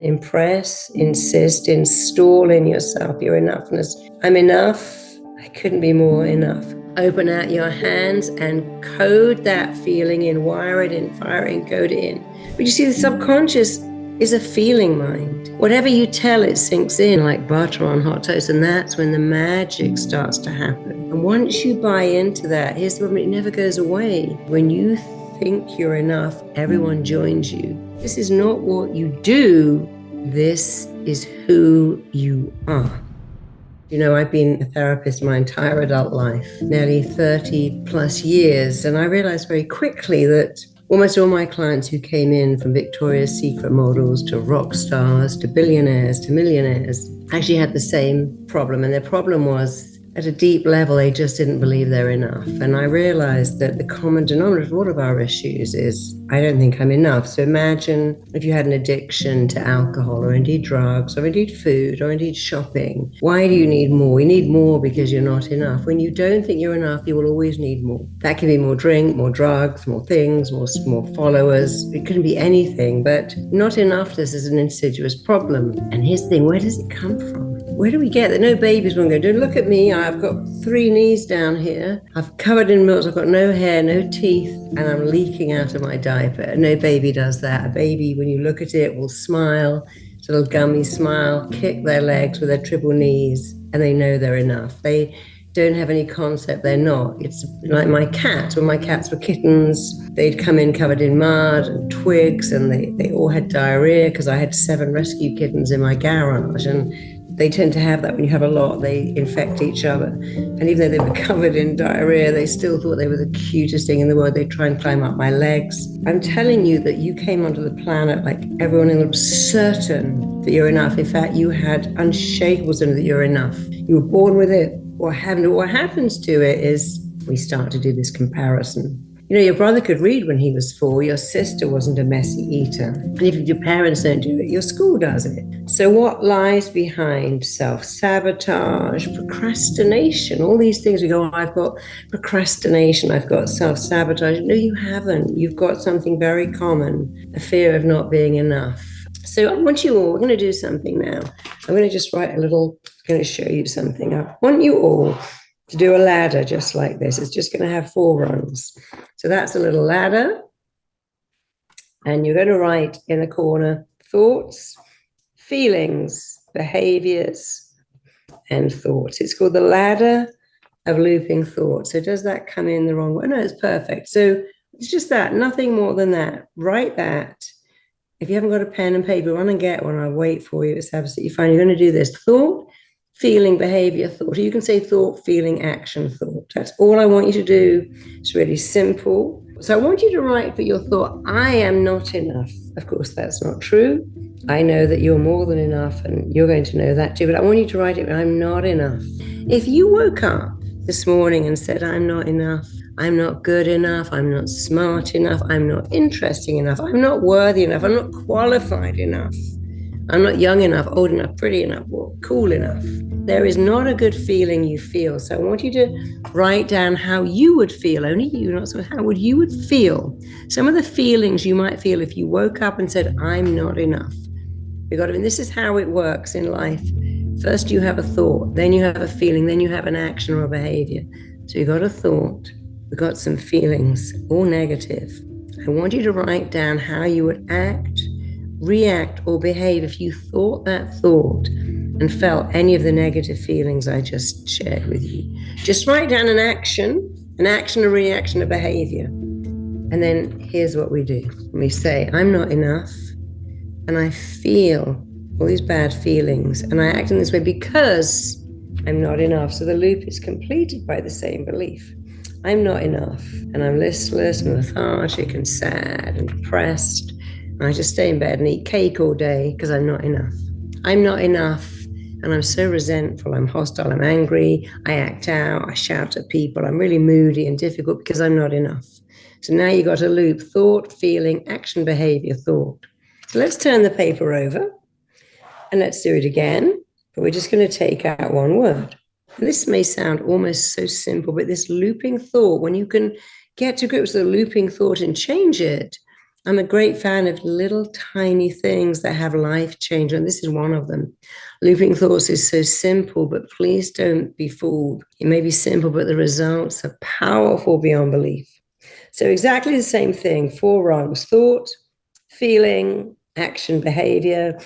Impress, insist, install in yourself your enoughness. I'm enough. I couldn't be more enough. Open out your hands and code that feeling in, wire it in, fire it in, code it in. But you see, the subconscious is a feeling mind. Whatever you tell it sinks in like butter on hot toast, and that's when the magic starts to happen. And once you buy into that, here's the problem, it never goes away. When you think you're enough, everyone joins you. This is not what you do, this is who you are. You know, I've been a therapist my entire adult life, nearly 30 plus years, and I realized very quickly that almost all my clients who came in, from Victoria's Secret models to rock stars to billionaires to millionaires, actually had the same problem. And their problem was, at a deep level, they just didn't believe they're enough. And I realized that the common denominator of all of our issues is, I don't think I'm enough. So imagine if you had an addiction to alcohol, or indeed drugs, or indeed food, or indeed shopping. Why do you need more? You need more because you're not enough. When you don't think you're enough, you will always need more. That can be more drink, more drugs, more things, more followers. It couldn't be anything, but not enoughness is an insidious problem. And here's the thing, where does it come from? Where do we get that? No babies won't go, don't look at me, I've got 3 knees down here, I've covered in milk, I've got no hair, no teeth, and I'm leaking out of my diaper. No baby does that. A baby, when you look at it, will smile, it's a little gummy smile, kick their legs with their triple knees, and they know they're enough. They don't have any concept they're not. It's like my cat. When my cats were kittens, they'd come in covered in mud and twigs, and they all had diarrhea because I had 7 rescue kittens in my garage, and they tend to have that when you have a lot, they infect each other. And even though they were covered in diarrhea, they still thought they were the cutest thing in the world. They'd try and climb up my legs. I'm telling you that you came onto the planet like everyone in was certain that you're enough. In fact, you had unshakable certainty that you're enough. You were born with it. What happens to it is we start to do this comparison. You know, your brother could read when he was 4, your sister wasn't a messy eater. And if your parents don't do it, your school does it. So what lies behind self-sabotage, procrastination, all these things? We go, oh, I've got procrastination, I've got self-sabotage. No, you haven't. You've got something very common, a fear of not being enough. So I want you all, we're going to do something now. I'm going to just write a little, I'm going to show you something. I want you all to do a ladder just like this. It's just going to have 4 rungs. So that's a little ladder. And you're going to write in the corner thoughts, feelings, behaviors, and thoughts. It's called the ladder of looping thoughts. So does that come in the wrong way? No, it's perfect. So it's just that, nothing more than that. Write that. If you haven't got a pen and paper, run and get one. I'll wait for you. It's absolutely fine. You're going to do this. Thought, feeling, behavior, thought. You can say thought, feeling, action, thought. That's all I want you to do. It's really simple. So I want you to write for your thought, I am not enough. Of course, that's not true. I know that you're more than enough, and you're going to know that too. But I want you to write it, I'm not enough. If you woke up this morning and said, I'm not enough, I'm not good enough, I'm not smart enough, I'm not interesting enough, I'm not worthy enough, I'm not qualified enough, I'm not young enough, old enough, pretty enough, or cool enough. There is not a good feeling you feel. So I want you to write down how you would feel, only you, not so how would you would feel. Some of the feelings you might feel if you woke up and said, I'm not enough. This is how it works in life. First you have a thought, then you have a feeling, then you have an action or a behavior. So you got a thought, we got some feelings, all negative. I want you to write down how you would act, react, or behave if you thought that thought and felt any of the negative feelings I just shared with you. Just write down an action, a reaction, a behavior. And then here's what we do. We say, I'm not enough, and I feel all these bad feelings, and I act in this way because I'm not enough. So the loop is completed by the same belief. I'm not enough, and I'm listless and lethargic and sad and depressed. And I just stay in bed and eat cake all day because I'm not enough. I'm not enough, and I'm so resentful, I'm hostile, I'm angry, I act out, I shout at people, I'm really moody and difficult because I'm not enough. So now you got a loop, thought, feeling, action, behavior, thought. So let's turn the paper over and let's do it again, but we're just going to take out one word. And this may sound almost so simple, but this looping thought, when you can get to grips with a looping thought and change it, I'm a great fan of little tiny things that have life change, and this is one of them. Looping thoughts is so simple, but please don't be fooled. It may be simple, but the results are powerful beyond belief. So exactly the same thing, 4 rungs: thought, feeling, action, behavior,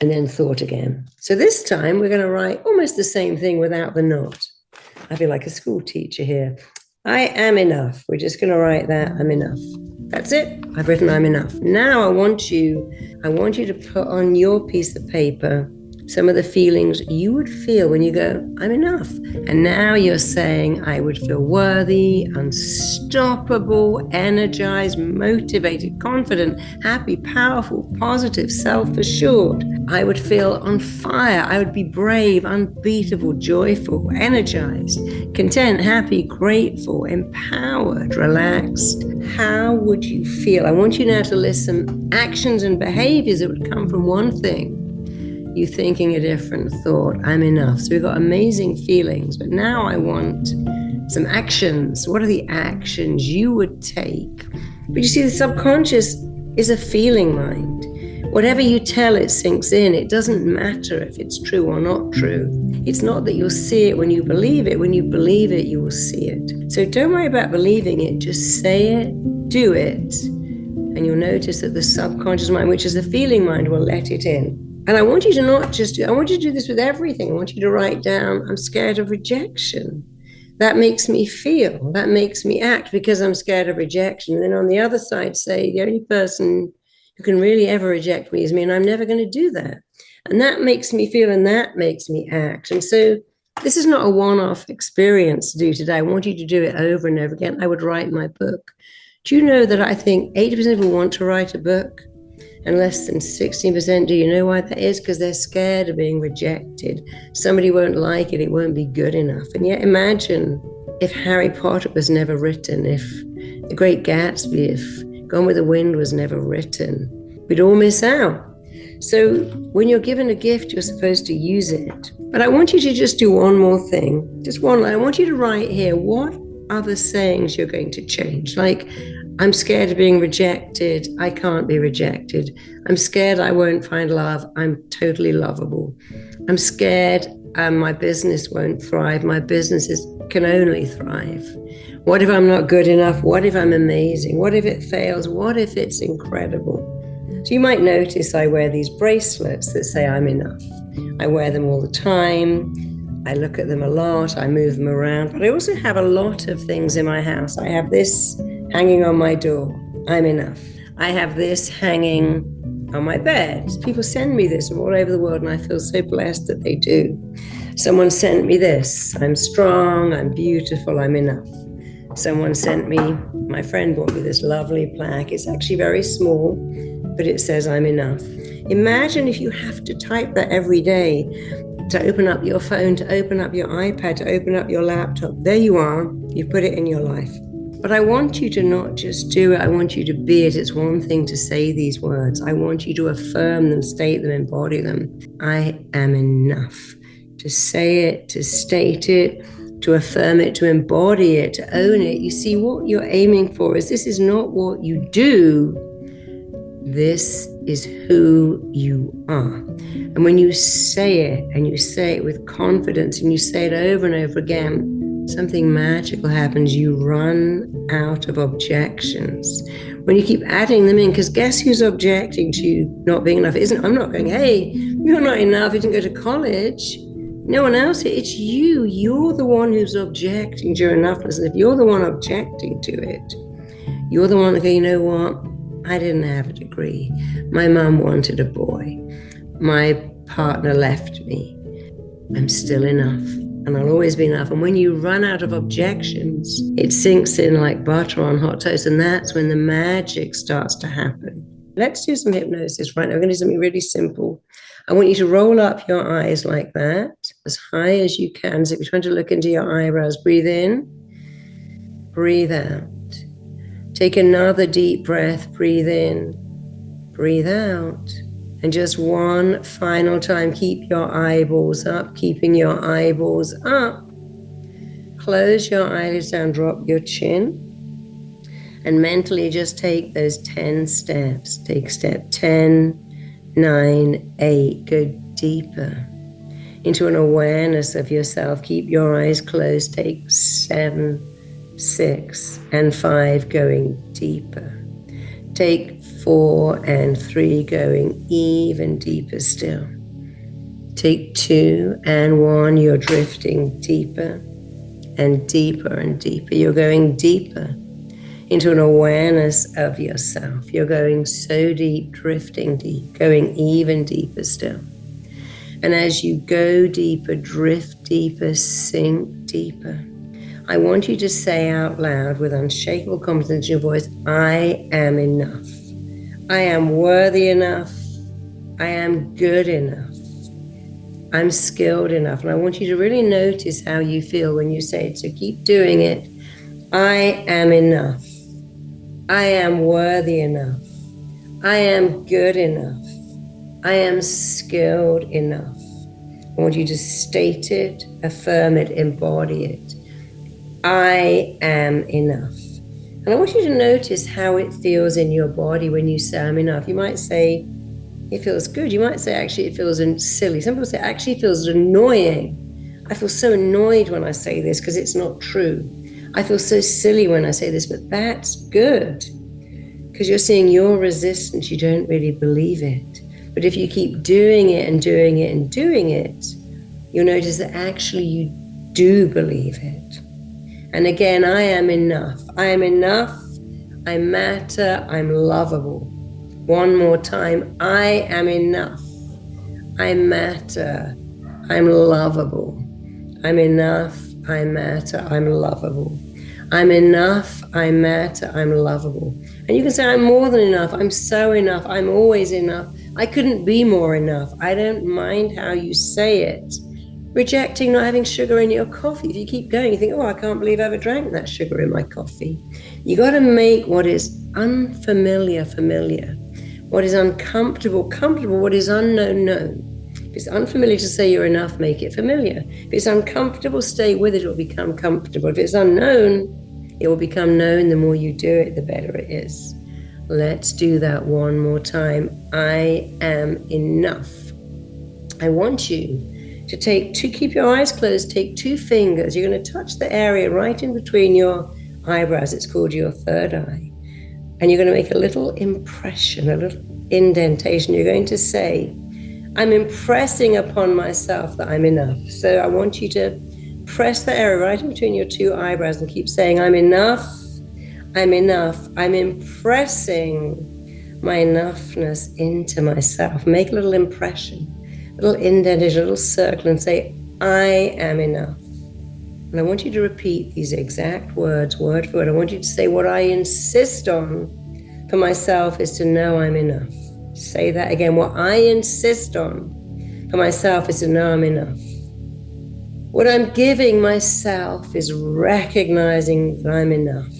and then thought again. So this time we're going to write almost the same thing without the not. I feel like a school teacher here. I am enough. We're just going to write that, I'm enough. That's it. I've written I'm enough. Now I want you to put on your piece of paper some of the feelings you would feel when you go, I'm enough. And now you're saying, I would feel worthy, unstoppable, energized, motivated, confident, happy, powerful, positive, self-assured. I would feel on fire. I would be brave, unbeatable, joyful, energized, content, happy, grateful, empowered, relaxed. How would you feel? I want you now to list some actions and behaviors that would come from one thing. You thinking a different thought, I'm enough. So we've got amazing feelings, but now I want some actions. What are the actions you would take? But you see, the subconscious is a feeling mind. Whatever you tell it sinks in. It doesn't matter if it's true or not true. It's not that you'll see it when you believe it. When you believe it, you will see it. So don't worry about believing it. Just say it, do it, and you'll notice that the subconscious mind, which is the feeling mind, will let it in. And I want you to not just I want you to do this with everything. I want you to write down, I'm scared of rejection. That makes me feel, that makes me act because I'm scared of rejection. And then on the other side, say, the only person who can really ever reject me is me, and I'm never going to do that. And that makes me feel, and that makes me act. And so this is not a one-off experience to do today. I want you to do it over and over again. I would write my book. Do you know that I think 80% of people want to write a book? And less than 16%, do you know why that is? Because they're scared of being rejected. Somebody won't like it, it won't be good enough. And yet imagine if Harry Potter was never written, if The Great Gatsby, if Gone with the Wind was never written, we'd all miss out. So when you're given a gift, you're supposed to use it. But I want you to just do one more thing, just one line. I want you to write here, what other sayings you're going to change? Like, I'm scared of being rejected. I can't be rejected. I'm scared I won't find love. I'm totally lovable. I'm scared my business won't thrive. My businesses can only thrive. What if I'm not good enough? What if I'm amazing? What if it fails? What if it's incredible? So you might notice I wear these bracelets that say I'm enough. I wear them all the time. I look at them a lot. I move them around. But I also have a lot of things in my house. I have this hanging on my door, I'm enough. I have this hanging on my bed. People send me this from all over the world, and I feel so blessed that they do. Someone sent me this, I'm strong, I'm beautiful, I'm enough. Someone sent me, my friend bought me this lovely plaque. It's actually very small, but it says I'm enough. Imagine if you have to type that every day, to open up your phone, to open up your iPad, to open up your laptop. There you are, you put it in your life. But I want you to not just do it, I want you to be it. It's one thing to say these words. I want you to affirm them, state them, embody them. I am enough. To say it, to state it, to affirm it, to embody it, to own it. You see, what you're aiming for is this is not what you do. This is who you are. And when you say it, and you say it with confidence, and you say it over and over again, something magical happens. You run out of objections. When you keep adding them in, because guess who's objecting to you not being enough? I'm not going, hey, you're not enough, you didn't go to college. No one else, it's you. You're the one who's objecting to your enoughness. And if you're the one objecting to it, you're the one that goes, you know what? I didn't have a degree. My mum wanted a boy. My partner left me. I'm still enough. And I'll always be enough. And when you run out of objections, it sinks in like butter on hot toast. And that's when the magic starts to happen. Let's do some hypnosis right now. We're going to do something really simple. I want you to roll up your eyes like that, as high as you can. So if you're trying to look into your eyebrows, breathe in, breathe out. Take another deep breath, breathe in, breathe out. And just one final time, keep your eyeballs up, keeping your eyeballs up. Close your eyelids down, drop your chin. And mentally just take those 10 steps. Take step 10, 9, 8. Go deeper into an awareness of yourself. Keep your eyes closed. Take 7, 6, and 5, going deeper. Take 4 and 3, going even deeper still. Take 2 and 1, you're drifting deeper and deeper and deeper. You're going deeper into an awareness of yourself. You're going so deep, drifting deep, going even deeper still. And as you go deeper, drift deeper, sink deeper, I want you to say out loud with unshakable confidence in your voice, I am enough. I am worthy enough. I am good enough. I'm skilled enough. And I want you to really notice how you feel when you say it. So keep doing it. I am enough. I am worthy enough. I am good enough. I am skilled enough. I want you to state it, affirm it, embody it. I am enough. And I want you to notice how it feels in your body when you say I'm enough. You might say, it feels good. You might say, actually, it feels silly. Some people say, actually, it feels annoying. I feel so annoyed when I say this because it's not true. I feel so silly when I say this, but that's good because you're seeing your resistance. You don't really believe it. But if you keep doing it and doing it and doing it, you'll notice that actually you do believe it. And again, I am enough. I am enough. I matter. I'm lovable. One more time. I am enough. I matter. I'm lovable. I'm enough. I matter. I'm lovable. I'm enough. I matter. I'm lovable. And you can say, I'm more than enough. I'm so enough. I'm always enough. I couldn't be more enough. I don't mind how you say it. Rejecting not having sugar in your coffee. If you keep going, you think, oh, I can't believe I ever drank that sugar in my coffee. You got to make what is unfamiliar, familiar. What is uncomfortable, comfortable. What is unknown, known. If it's unfamiliar to say you're enough, make it familiar. If it's uncomfortable, stay with it. It will become comfortable. If it's unknown, it will become known. The more you do it, the better it is. Let's do that one more time. I am enough. I want you to keep your eyes closed, take 2 fingers. You're going to touch the area right in between your eyebrows. It's called your third eye. And you're going to make a little impression, a little indentation. You're going to say, I'm impressing upon myself that I'm enough. So I want you to press the area right in between your 2 eyebrows and keep saying, I'm enough. I'm enough. I'm impressing my enoughness into myself. Make a little impression, a little indentation, a little circle, and say, I am enough. And I want you to repeat these exact words, word for word. I want you to say, what I insist on for myself is to know I'm enough. Say that again. What I insist on for myself is to know I'm enough. What I'm giving myself is recognizing that I'm enough.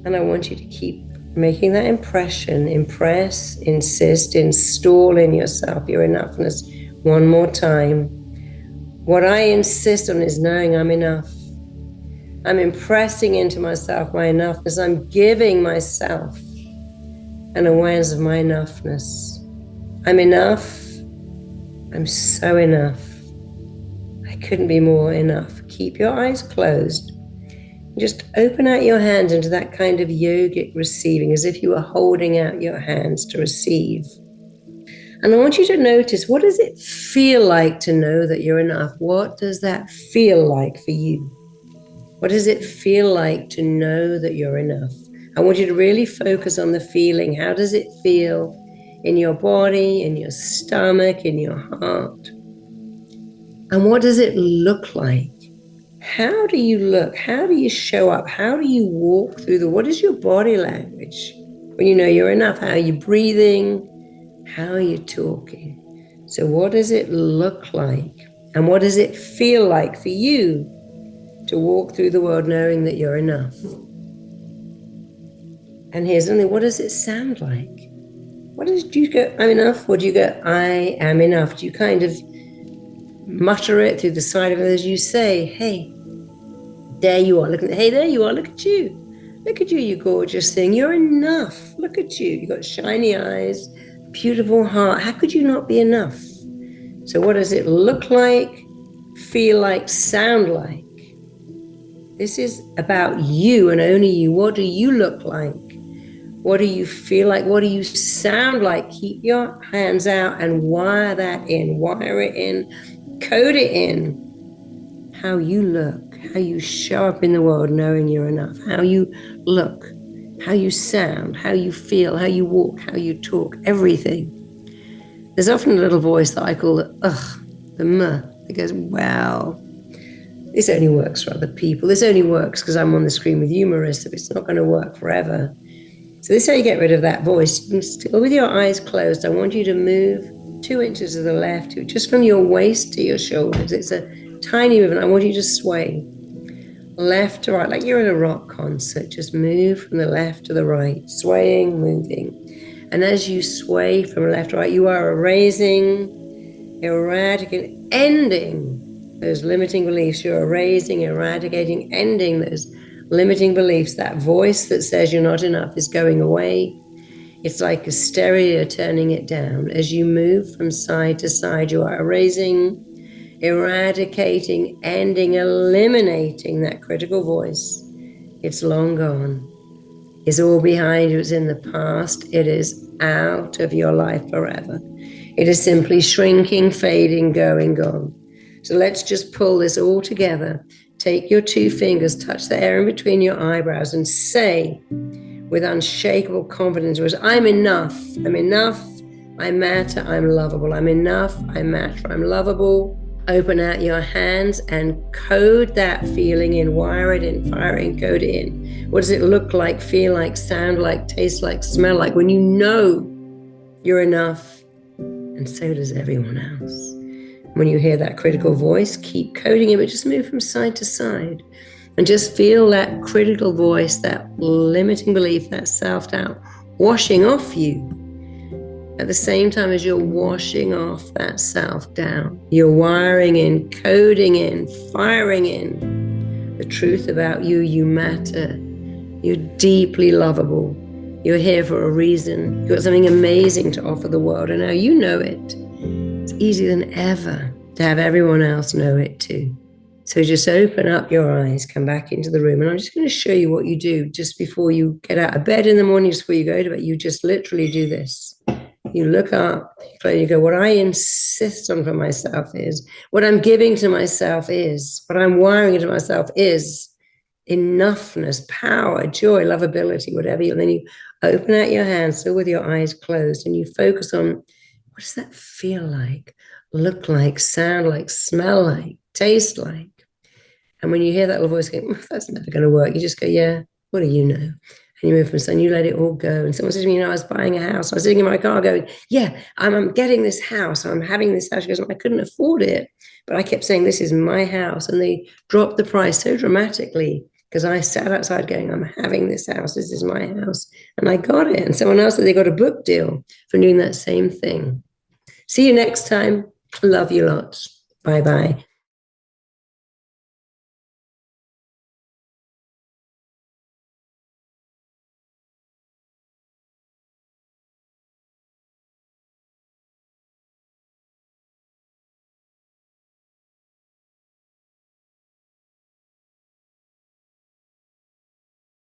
And I want you to keep making that impression. Impress, insist, install in yourself your enoughness one more time. What I insist on is knowing I'm enough. I'm impressing into myself my enoughness. I'm giving myself an awareness of my enoughness. I'm enough. I'm so enough. I couldn't be more enough. Keep your eyes closed. Just open out your hands into that kind of yogic receiving, as if you were holding out your hands to receive. And I want you to notice, what does it feel like to know that you're enough? What does that feel like for you? What does it feel like to know that you're enough? I want you to really focus on the feeling. How does it feel in your body, in your stomach, in your heart? And what does it look like? How do you look? How do you show up? How do you walk through what is your body language? When you know you're enough, how are you breathing? How are you talking? So what does it look like? And what does it feel like for you to walk through the world knowing that you're enough? And here's something, what does it sound like? Do you go, I'm enough? Or do you go, I am enough? Do you kind of mutter it through the side of it as you say, hey, There you are. Hey, there you are. Look at you. Look at you, you gorgeous thing. You're enough. Look at you. You got shiny eyes, beautiful heart. How could you not be enough? So what does it look like, feel like, sound like? This is about you and only you. What do you look like? What do you feel like? What do you sound like? Keep your hands out and wire that in. Wire it in. Code it in. How you look, how you show up in the world knowing you're enough, how you look, how you sound, how you feel, how you walk, how you talk, everything. There's often a little voice that I call the muh, that goes, well, this only works for other people. This only works because I'm on the screen with you, Marisa, but it's not going to work forever. So this is how you get rid of that voice. Still with your eyes closed, I want you to move 2 inches to the left, just from your waist to your shoulders. It's a tiny movement. I want you to sway left to right, like you're in a rock concert. Just move from the left to the right, swaying, moving. And as you sway from left to right, you are erasing, eradicating, ending those limiting beliefs. You're erasing, eradicating, ending those limiting beliefs. That voice that says you're not enough is going away. It's like a stereo, turning it down. As you move from side to side, you are erasing, eradicating, ending, eliminating that critical voice. It's long gone. It's all behind you. It's in the past. It is out of your life forever. It is simply shrinking, fading, going, gone. So let's just pull this all together. Take your 2 fingers, touch the air in between your eyebrows, and say with unshakable confidence, I'm enough. I'm enough. I matter. I'm lovable. I'm enough. I matter. I'm lovable. Open out your hands and code that feeling in, wire it in, fire it in, code it in. What does it look like, feel like, sound like, taste like, smell like when you know you're enough? And so does everyone else. When you hear that critical voice, keep coding it, but just move from side to side and just feel that critical voice, that limiting belief, that self-doubt washing off you. At the same time as you're washing off that self-doubt, you're wiring in, coding in, firing in the truth about you. You matter. You're deeply lovable. You're here for a reason. You've got something amazing to offer the world, and now you know it. It's easier than ever to have everyone else know it too. So just open up your eyes, come back into the room, and I'm just going to show you what you do just before you get out of bed in the morning, just before you go to bed. You just literally do this. You look up, you go, what I insist on for myself is, what I'm giving to myself is, what I'm wiring into myself is enoughness, power, joy, lovability, whatever. And then you open out your hands, still with your eyes closed, and you focus on, what does that feel like, look like, sound like, smell like, taste like? And when you hear that little voice going, that's never going to work, you just go, yeah, what do you know? And you move from and you let it all go. And someone says to me, I was buying a house. I was sitting in my car going, yeah, I'm getting this house. I'm having this house. She goes, I couldn't afford it. But I kept saying, this is my house. And they dropped the price so dramatically because I sat outside going, I'm having this house. This is my house. And I got it. And someone else said they got a book deal for doing that same thing. See you next time. Love you lots. Bye-bye.